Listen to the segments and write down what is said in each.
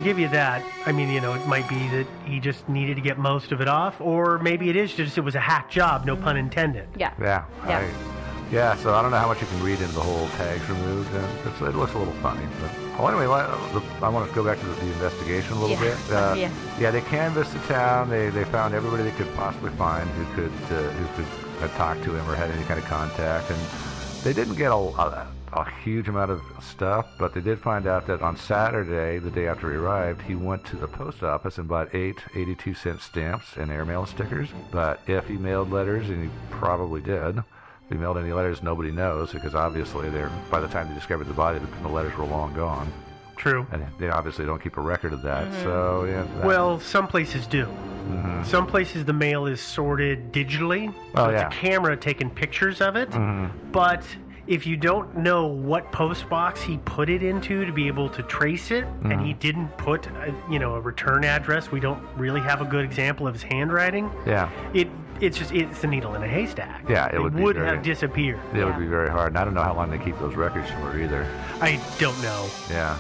Give you that. I mean, it might be that he just needed to get most of it off, or maybe it is just it was a hack job, no pun intended. Yeah. Yeah. So I don't know how much you can read into the whole tags removed, and it looks a little funny. But anyway, I want to go back to the investigation a little bit. Yeah, they canvassed the town. They found everybody they could possibly find who could talk to him or had any kind of contact, and they didn't get a huge amount of stuff, but they did find out that on Saturday, the day after he arrived, he went to the post office and bought 8 82-cent stamps and airmail stickers. But if he mailed letters, and he probably did, if he mailed any letters, nobody knows, because obviously by the time they discovered the body, the letters were long gone. True. And they obviously don't keep a record of that. So yeah. Well, some places do. Mm-hmm. Some places the mail is sorted digitally. So it's a camera taking pictures of it. Mm-hmm. But if you don't know what post box he put it into to be able to trace it, and he didn't put a return address, we don't really have a good example of his handwriting. Yeah. It's a needle in a haystack. Yeah, it would have disappeared. It would be very hard. And I don't know how long they keep those records for either. I don't know. Yeah.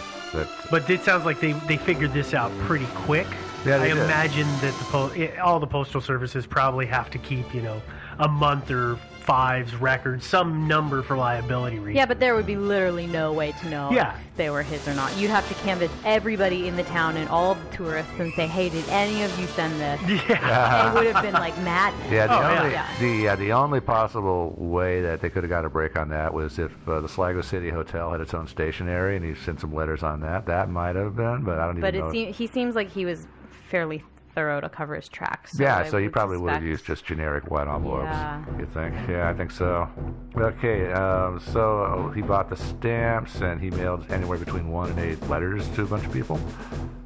But it sounds like they figured this out pretty quick. Yeah, I imagine that all the postal services probably have to keep, a month or 5's record, some number for liability reasons. Yeah, but there would be literally no way to know if they were his or not. You'd have to canvass everybody in the town and all the tourists and say, hey, did any of you send this? Yeah. It would have been like madness. Yeah, the only possible way that they could have got a break on that was if the Sligo City Hotel had its own stationery and he sent some letters on that. That might have been, but I don't even know. But he seems like he was fairly thorough to cover his tracks. So he probably would have used just generic white envelopes, you think? Yeah, I think so. Okay, so he bought the stamps, and he mailed anywhere between 1 and 8 letters to a bunch of people,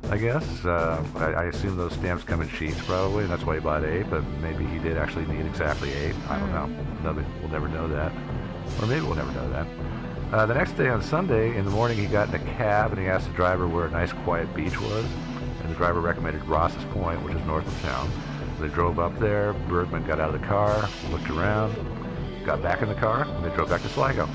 I guess. I assume those stamps come in sheets, probably, and that's why he bought 8, but maybe he did actually need exactly 8. I don't know. We'll never know that. Or maybe we'll never know that. The next day on Sunday, in the morning, he got in a cab, and he asked the driver where a nice, quiet beach was. And the driver recommended Ross's Point, which is north of town. They drove up there. Bergman got out of the car, looked around, got back in the car, and they drove back to Sligo.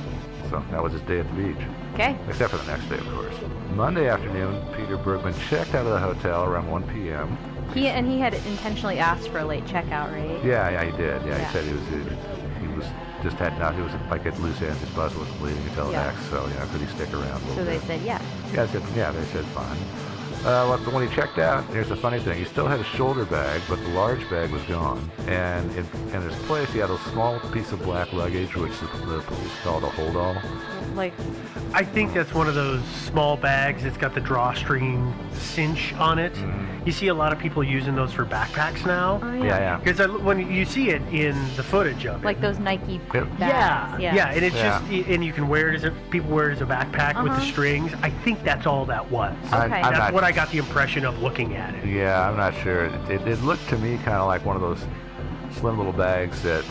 So that was his day at the beach. Okay. Except for the next day, of course. Monday afternoon, Peter Bergman checked out of the hotel around 1 p.m. He had intentionally asked for a late checkout, right? Yeah, he did. Yeah, he said he was just had not. He was like at loose ends. His bus wasn't leaving until next. So could he stick around a little bit? They said yes. Yeah, they said fine. When he checked out, here's the funny thing. He still had a shoulder bag, but the large bag was gone. And in his place, he had a small piece of black luggage, which the police called a hold-all. I think that's one of those small bags that's got the drawstring cinch on it. Mm-hmm. You see a lot of people using those for backpacks now. Oh, yeah. Because when you see it in the footage of it. Like those Nike bags. Yeah, and it's and you can wear it people wear it as a backpack with the strings. I think that's all that was. Okay. That's what I got the impression of looking at it. Yeah, I'm not sure. It looked to me kind of like one of those slim little bags that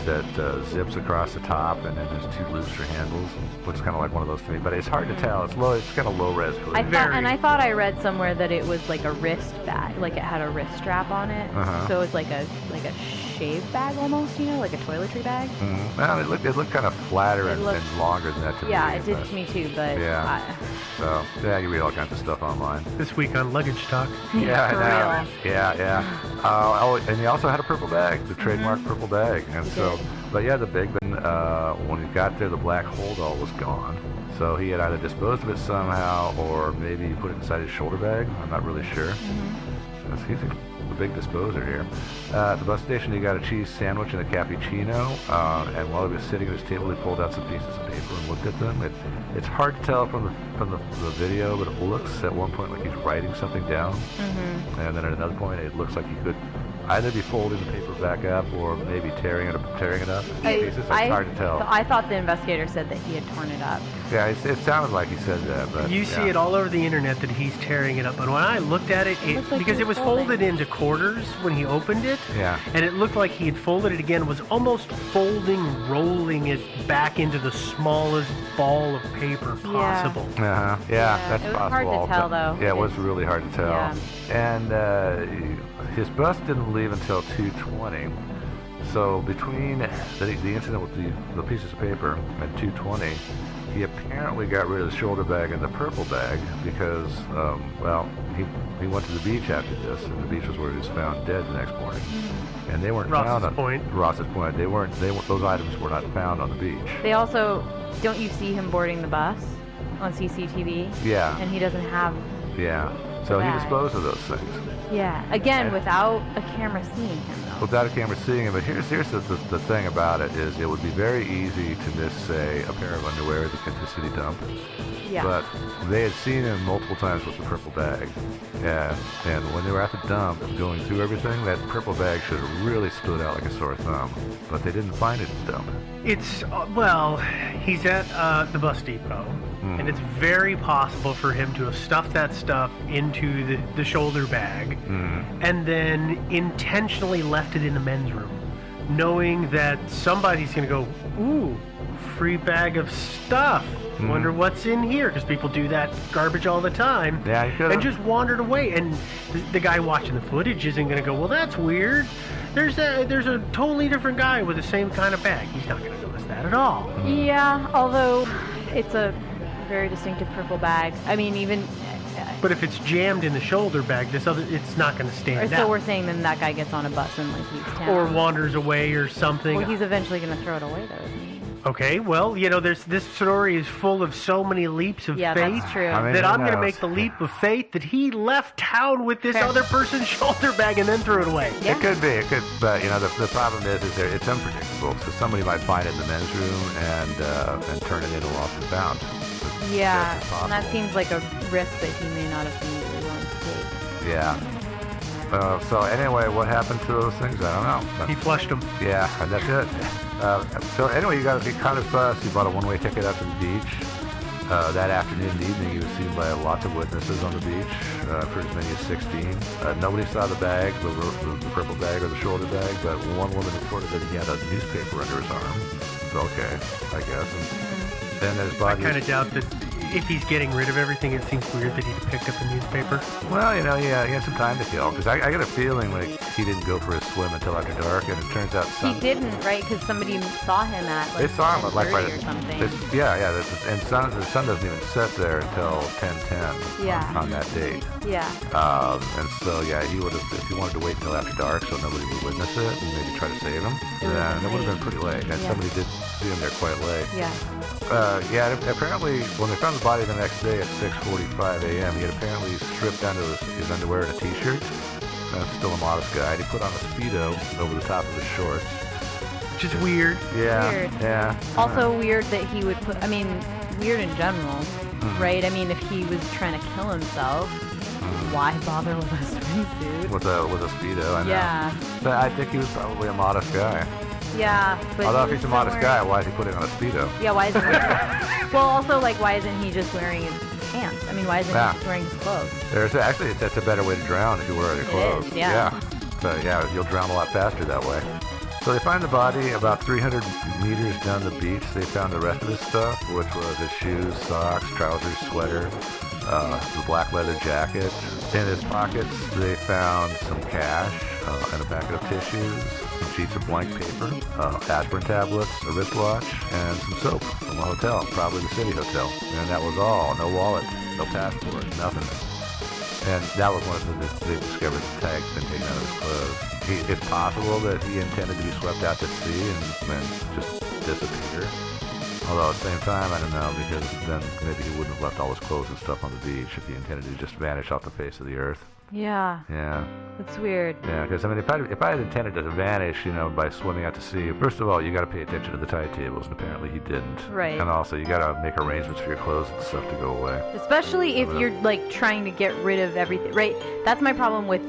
zips across the top, and then there's 2 looser handles. Looks kind of like one of those to me, but it's hard to tell. It's got a low res footage. I thought I read somewhere that it was like a wrist bag, like it had a wrist strap on it. So it's like a shave bag almost, like a toiletry bag. Mm-hmm. Well, it looked kind of flatter and longer than that to me. Yeah, it did to me too, but so you read all kinds of stuff online. This week on Luggage Talk. Yeah, I know. Yeah. And he also had a purple bag, the trademark purple bag, and the big one. When he got there, the black hold-all was gone. So he had either disposed of it somehow, or maybe he put it inside his shoulder bag. I'm not really sure. He's a big disposer here. At the bus station, he got a cheese sandwich and a cappuccino, and while he was sitting at his table, he pulled out some pieces of paper and looked at them. It's hard to tell from the video, but it looks at one point like he's writing something down, and then at another point, it looks like he could either be folding the paper back up or maybe tearing it up in pieces. It's hard to tell. I thought the investigator said that he had torn it up. Yeah, it sounded like he said that. But you see it all over the internet that he's tearing it up. But when I looked at it, because it was folded into quarters when he opened it, and it looked like he had folded it again, was almost rolling it back into the smallest ball of paper possible. That's it was possible. Hard to tell, though. Yeah, it was really hard to tell. Yeah. And his bus didn't leave until 2:20. So between the incident with the pieces of paper and 2:20, he apparently got rid of the shoulder bag and the purple bag because, he went to the beach after this, and the beach was where he was found dead the next morning. And they weren't found on Ross's Point. They weren't. Those items were not found on the beach. They also, don't you see him boarding the bus on CCTV? Yeah. And he doesn't have. Yeah. So he disposed of those things. Yeah. Again, without a camera seeing him, though. Without a camera seeing him. But here's the thing about it is it would be very easy to miss, say, a pair of underwear at the city dump. Yeah. But they had seen him multiple times with the purple bag. And when they were at the dump and going through everything, that purple bag should have really stood out like a sore thumb. But they didn't find it in the dump. It's, he's at the bus depot. And it's very possible for him to have stuffed that stuff into the shoulder bag and then intentionally left it in the men's room, knowing that somebody's going to go, ooh, free bag of stuff. Wonder what's in here, because people do that garbage all the time. Yeah, he could've. And just wandered away. And the guy watching the footage isn't going to go, well, that's weird. There's a totally different guy with the same kind of bag. He's not going to notice that at all. Yeah, although it's a very distinctive purple bag. I mean, even. But if it's jammed in the shoulder bag, it's not going to stand out. So we're saying then that guy gets on a bus and leaves town. Or wanders away or something. Well, he's eventually going to throw it away, though, isn't he? Okay, well, this story is full of so many leaps of faith. Yeah, that's true. That I'm going to make the leap of faith that he left town with this other person's shoulder bag and then threw it away. Yeah. It could be. But the problem is it's unpredictable. So somebody might find it in the men's room and turn it into lost and found. Yeah, and that seems like a risk that he may not have been really willing to take. Yeah. So anyway, what happened to those things? I don't know. He flushed them. Yeah, and that's it. So anyway, you got to be kind of fussed. He bought a one-way ticket out to the beach. That afternoon and evening, he was seen by lots of witnesses on the beach, for as many as 16. Nobody saw the bag, the purple bag or the shoulder bag, but one woman reported that he had a newspaper under his arm. So, okay, I guess. And then his body. I kind of doubt that if he's getting rid of everything, it seems weird that he'd picked up a newspaper. Well, he had some time to kill. Because I got a feeling like he didn't go for his swim until after dark, and it turns out he didn't, right? Because somebody saw him at they saw him at like or something. And the sun doesn't even set there until 10:10 on that date. Yeah. And so he would have, if he wanted to wait until after dark so nobody would witness it and maybe try to save him, then it would have been pretty late. And somebody did see him there quite late. Yeah. Apparently, when they found the body the next day at 6:45 a.m., he had apparently stripped down to his underwear and a t-shirt. Still a modest guy. And he put on a Speedo over the top of his shorts. Which is weird. Yeah. Weird. Yeah. Also weird that he would put, weird in general, right? I mean, if he was trying to kill himself, why bother with a swimsuit? With a Speedo, I know. Yeah. But I think he was probably a modest guy. Yeah, but although if he's a modest guy, why is he putting on a Speedo? Yeah, why isn't he? Well, also, why isn't he just wearing his pants? I mean, why isn't he just wearing his clothes? That's a better way to drown if you wear your clothes. It is, yeah. But you'll drown a lot faster that way. So they find the body about 300 meters down the beach. They found the rest of his stuff, which was his shoes, socks, trousers, sweater, the black leather jacket. In his pockets, they found some cash and a packet of tissues, some sheets of blank paper, aspirin tablets, a wristwatch, and some soap from a hotel, probably the city hotel. And that was all. No wallet, no passport, nothing. And that was one of the they discovered the tag's been taken out of his clothes. It's possible that he intended to be swept out to sea and just disappear. Although at the same time, I don't know, because then maybe he wouldn't have left all his clothes and stuff on the beach if he intended to just vanish off the face of the earth. Yeah. Yeah. That's weird. Yeah, because if I had intended to vanish, by swimming out to sea, first of all, you got to pay attention to the tide tables, and apparently he didn't. Right. And also, you got to make arrangements for your clothes and stuff to go away. Especially if you're trying to get rid of everything, right? That's my problem with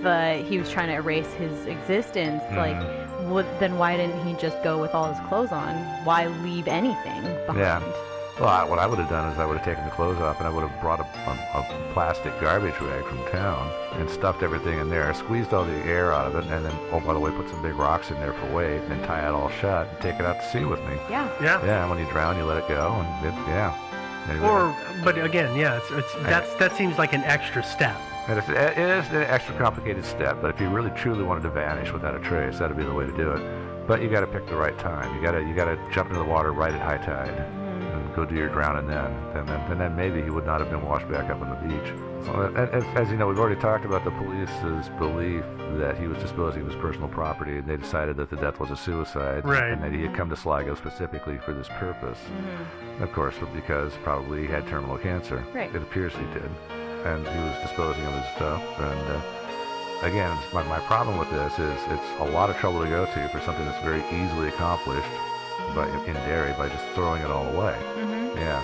he was trying to erase his existence. Then why didn't he just go with all his clothes on? Why leave anything behind? Yeah. Well, what I would have done is I would have taken the clothes off and I would have brought a plastic garbage bag from town and stuffed everything in there, squeezed all the air out of it, and then, by the way, put some big rocks in there for weight, and tie it all shut and take it out to sea with me. Yeah. Yeah. Yeah, and when you drown, you let it go, and Anyway. But again, that seems like an extra step. It is an extra complicated step, but if you really truly wanted to vanish without a trace, that'd be the way to do it. But you got to pick the right time. You got to jump into the water right at high tide. go do your drowning then. And then maybe he would not have been washed back up on the beach. So, as you know, we've already talked about the police's belief that he was disposing of his personal property, and they decided that the death was a suicide, right, and that he had come to Sligo specifically for this purpose. Of course, because probably he had terminal cancer. Right. It appears he did. And he was disposing of his stuff. And again, my problem with this is it's a lot of trouble to go to for something that's very easily accomplished in Derry by just throwing it all away. Yeah.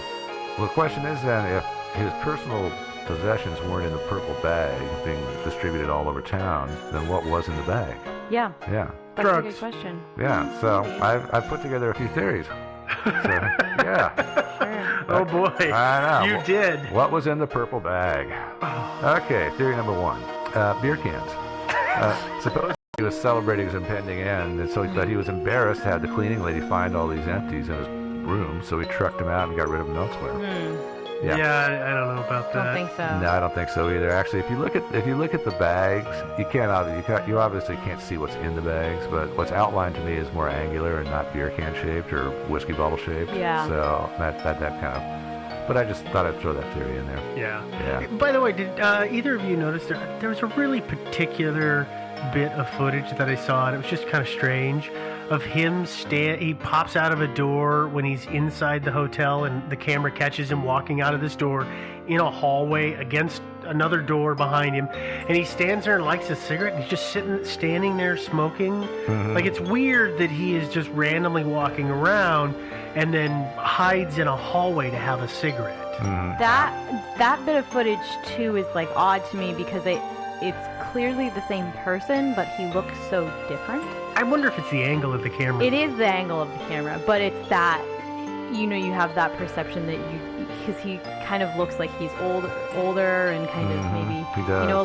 Well, the question is then, if his personal possessions weren't in the purple bag being distributed all over town, then what was in the bag? Yeah. Yeah. That's a good question. Yeah. So I've put together a few theories. So, yeah. Sure. Oh boy. I know. You did. What was in the purple bag? Okay, theory number 1. Beer cans. Suppose he was celebrating his impending end, and so he thought he was embarrassed to have the cleaning lady find all these empties in his room, so he trucked them out and got rid of them elsewhere. Yeah, I don't know about that. I don't think so. No, I don't think so either. Actually, if you look at the bags, you obviously can't see what's in the bags, but what's outlined to me is more angular and not beer can shaped or whiskey bottle shaped. Yeah. So that kind of. But I just thought I'd throw that theory in there. Yeah. By the way, did either of you notice there was a really particular bit of footage that I saw, and it was just kind of strange, of him he pops out of a door when he's inside the hotel, and the camera catches him walking out of this door in a hallway against another door behind him, and he stands there and lights a cigarette, and he's just standing there smoking. Like, it's weird that he is just randomly walking around and then hides in a hallway to have a cigarette. That bit of footage too is like odd to me because it's clearly the same person, but he looks so different. I wonder if it's the angle of the camera. It is the angle of the camera, but it's that, you have that perception that because he kind of looks like he's older and kind of maybe, a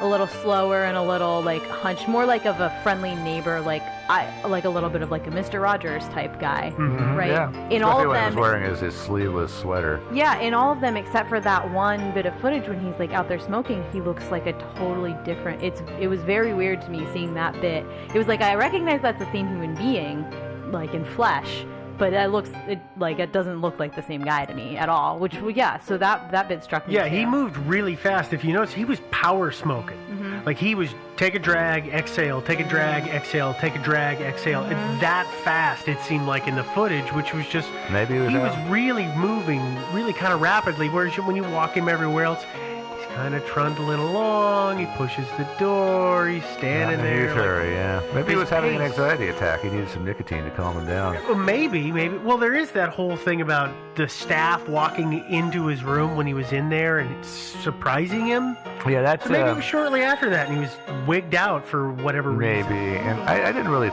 little slower and a little like hunched, more like of a friendly neighbor, like a little bit of like a Mr. Rogers type guy, right? Yeah. In all of what them, he was wearing his sleeveless sweater. Yeah, in all of them except for that one bit of footage when he's like out there smoking, he looks like a totally different. It was very weird to me seeing that bit. It was like I recognize that's the same human being, like in flesh. But it doesn't look like the same guy to me at all. So that bit struck me. Yeah, too. he moved really fast. If you notice, he was power smoking. Like, he was take a drag, exhale, take a drag, exhale, take a drag, exhale. That fast, it seemed like in the footage, which was just maybe he was really moving, really kind of rapidly. Whereas when you walk him everywhere else, he's kind of trundling along. He pushes the door. He's standing there. Maybe he was having an anxiety attack. He needed some nicotine to calm him down. Well, maybe. Well, there is that whole thing about the staff walking into his room when he was in there and surprising him. Yeah, that's... So maybe it was shortly after that, and he was wigged out for whatever reason. Maybe, and I didn't really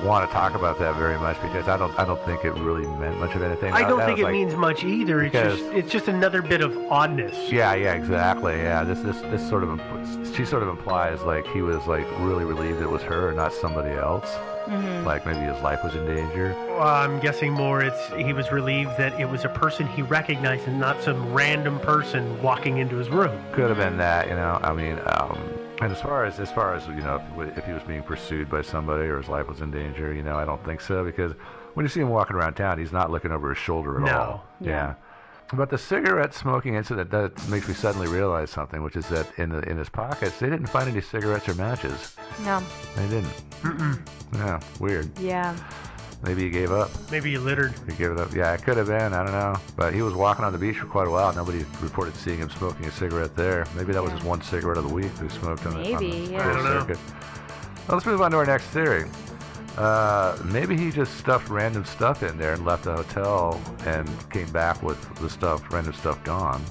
want to talk about that very much because I don't think it really meant much of anything. I don't think it means much either. It's just another bit of oddness. Yeah, exactly. Yeah, this sort of she sort of implies like he was like really relieved it was her and not somebody else. Like maybe his life was in danger. Well, I'm guessing more he was relieved that it was a person he recognized and not some random person walking into his room. Could have been that, I mean, and as far as if he was being pursued by somebody or his life was in danger, I don't think so, because when you see him walking around town, he's not looking over his shoulder at all. Yeah. But the cigarette smoking incident, that makes me suddenly realize something, which is that in his pockets, they didn't find any cigarettes or matches. No. They didn't. Yeah, weird. Yeah. Maybe he gave up. Maybe he littered. He gave it up. Yeah, it could have been. I don't know. But he was walking on the beach for quite a while. Nobody reported seeing him smoking a cigarette there. Maybe that was his one cigarette of the week he smoked on the circuit. I don't know. Well, let's move on to our next theory. Maybe he just stuffed random stuff in there and left the hotel and came back with the random stuff gone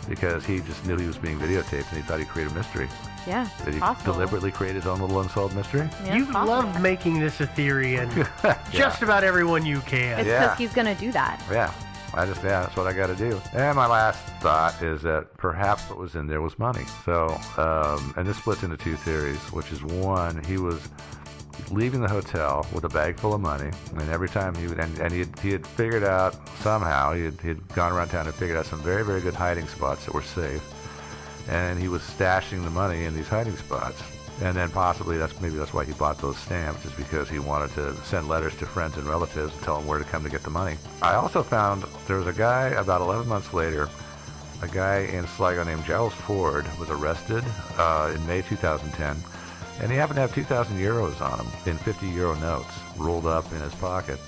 because he just knew he was being videotaped and he thought he'd create a mystery. Yeah, Did he possible. deliberately create his own little unsolved mystery? Yeah, you love making this a theory, and just about everyone you can. It's because he's going to do that. Yeah. That's what I got to do. And my last thought is that perhaps what was in there was money. So, and this splits into two theories, which is one, he was leaving the hotel with a bag full of money, and every time he had figured out somehow, he had gone around town and figured out some very, very good hiding spots that were safe, and he was stashing the money in these hiding spots. And then possibly that's why he bought those stamps, is because he wanted to send letters to friends and relatives and tell them where to come to get the money. I also found there was a guy about 11 months later, a guy in Sligo named Giles Ford was arrested in May 2010, and he happened to have 2,000 euros on him in 50 euro notes rolled up in his pocket.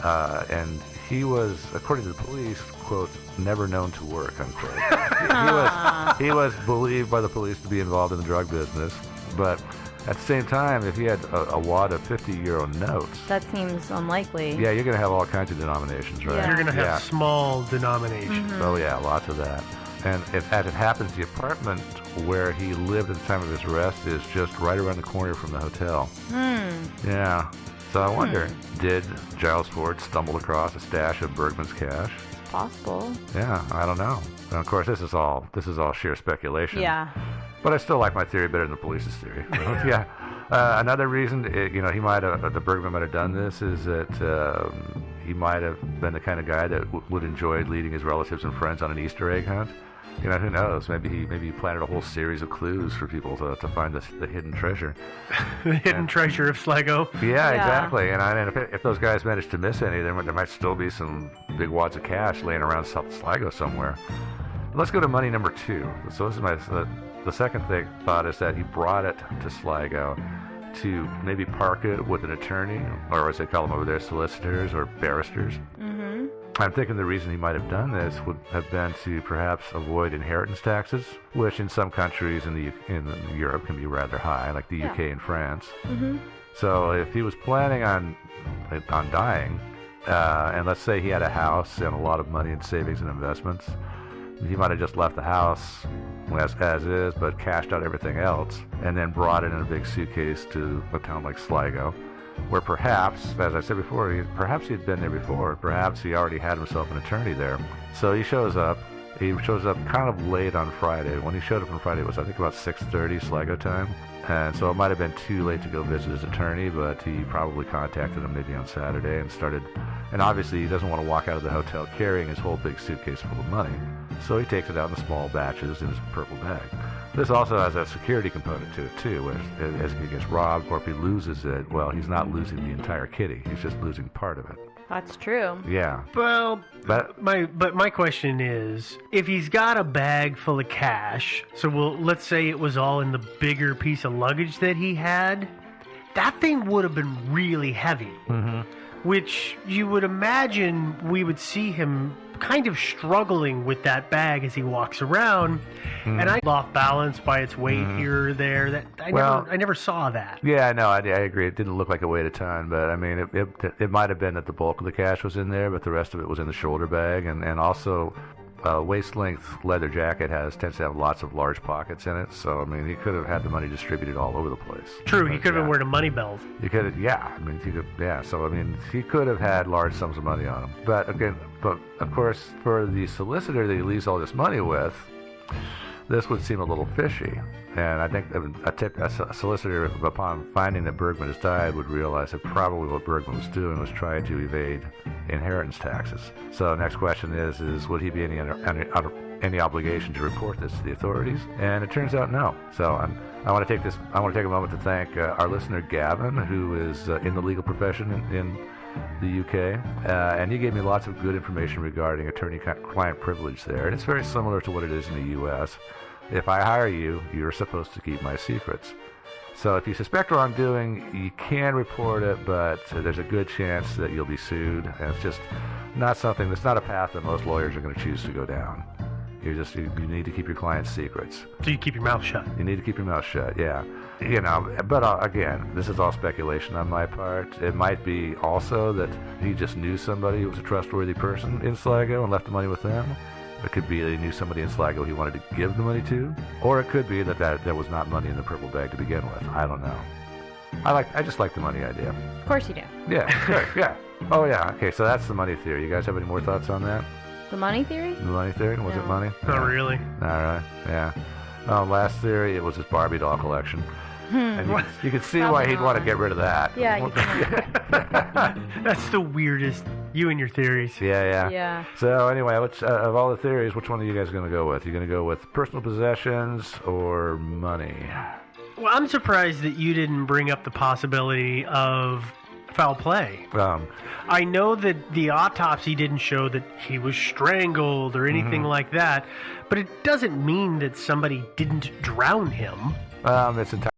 And he was, according to the police, quote, never known to work, unquote. he was believed by the police to be involved in the drug business, but at the same time, if you had a wad of 50 euro notes... That seems unlikely. Yeah, you're going to have all kinds of denominations, right? Yeah. You're going to have small denominations. Mm-hmm. Oh, yeah, lots of that. And as it happens, the apartment where he lived at the time of his arrest is just right around the corner from the hotel. Yeah. So I wonder, did Giles Ford stumble across a stash of Bergman's cash? Possible. Yeah, I don't know. And of course, this is all sheer speculation. Yeah. But I still like my theory better than the police's theory. Yeah. Another reason, he might have, the Bergman might have done this, is that he might have been the kind of guy that would enjoy leading his relatives and friends on an Easter egg hunt. Who knows? Maybe he planted a whole series of clues for people to find the hidden treasure. The hidden treasure of Sligo. Yeah, exactly. And if those guys managed to miss any, there might still be some big wads of cash laying around South Sligo somewhere. Let's go to money number 2. So this is the second thought is that he brought it to Sligo to maybe park it with an attorney, or as they call them over there, solicitors or barristers. Mm-hmm. I'm thinking the reason he might have done this would have been to perhaps avoid inheritance taxes, which in some countries in Europe can be rather high, like the UK and France. Mm-hmm. So if he was planning on dying, and let's say he had a house and a lot of money in savings and investments, he might have just left the house as is, but cashed out everything else, and then brought it in a big suitcase to a town like Sligo, where perhaps, as I said before, perhaps he had been there before. Perhaps he already had himself an attorney there. So he shows up. He shows up kind of late on Friday. When he showed up on Friday, it was, I think, about 6:30 Sligo time. And so it might have been too late to go visit his attorney, but he probably contacted him maybe on Saturday and started. And obviously, he doesn't want to walk out of the hotel carrying his whole big suitcase full of money. So he takes it out in small batches in his purple bag. This also has a security component to it, too, where as he gets robbed, or if he loses it, well, he's not losing the entire kitty. He's just losing part of it. That's true. Yeah. Well, my question is, if he's got a bag full of cash, so let's say it was all in the bigger piece of luggage that he had, that thing would have been really heavy. Mm-hmm. Which you would imagine we would see him kind of struggling with that bag as he walks around, and I off balance by its weight here or there. That I never saw that. Yeah, no, I agree. It didn't look like it weighed a ton, but I mean, it might have been that the bulk of the cash was in there, but the rest of it was in the shoulder bag, and also. Waist-length leather jacket tends to have lots of large pockets in it, so I mean he could have had the money distributed all over the place. True, he could have been wearing a money belt. He could have, So I mean he could have had large sums of money on him. But of course, for the solicitor that he leaves all this money with, this would seem a little fishy. And I think a solicitor, upon finding that Bergman has died, would realize that probably what Bergman was doing was trying to evade inheritance taxes. So next question is would he be any obligation to report this to the authorities? And it turns out no. So I want to take a moment to thank our listener Gavin, who is in the legal profession in the UK, and he gave me lots of good information regarding attorney-client privilege there, and it's very similar to what it is in the US. If I hire you, you're supposed to keep my secrets. So if you suspect wrongdoing, you can report it, but there's a good chance that you'll be sued, and it's just not something, that's not a path that most lawyers are going to choose to go down. You need to keep your client's secrets. So you keep your mouth shut. You need to keep your mouth shut, yeah. But again, this is all speculation on my part. It might be also that he just knew somebody who was a trustworthy person in Sligo and left the money with them. It could be that he knew somebody in Sligo he wanted to give the money to. Or it could be that there was not money in the purple bag to begin with. I don't know. I just like the money idea. Of course you do. Yeah, sure, yeah. Oh, yeah, okay, so that's the money theory. You guys have any more thoughts on that? The money theory? The money theory? Was it money? Not really. All right, yeah. Last theory, it was his Barbie doll collection. And you can see why he'd want to get rid of that. Yeah, you can. That's the weirdest. You and your theories. Yeah. So anyway, of all the theories, which one are you guys going to go with? You going to go with personal possessions or money? Well, I'm surprised that you didn't bring up the possibility of foul play. I know that the autopsy didn't show that he was strangled or anything like that, but it doesn't mean that somebody didn't drown him. It's entirely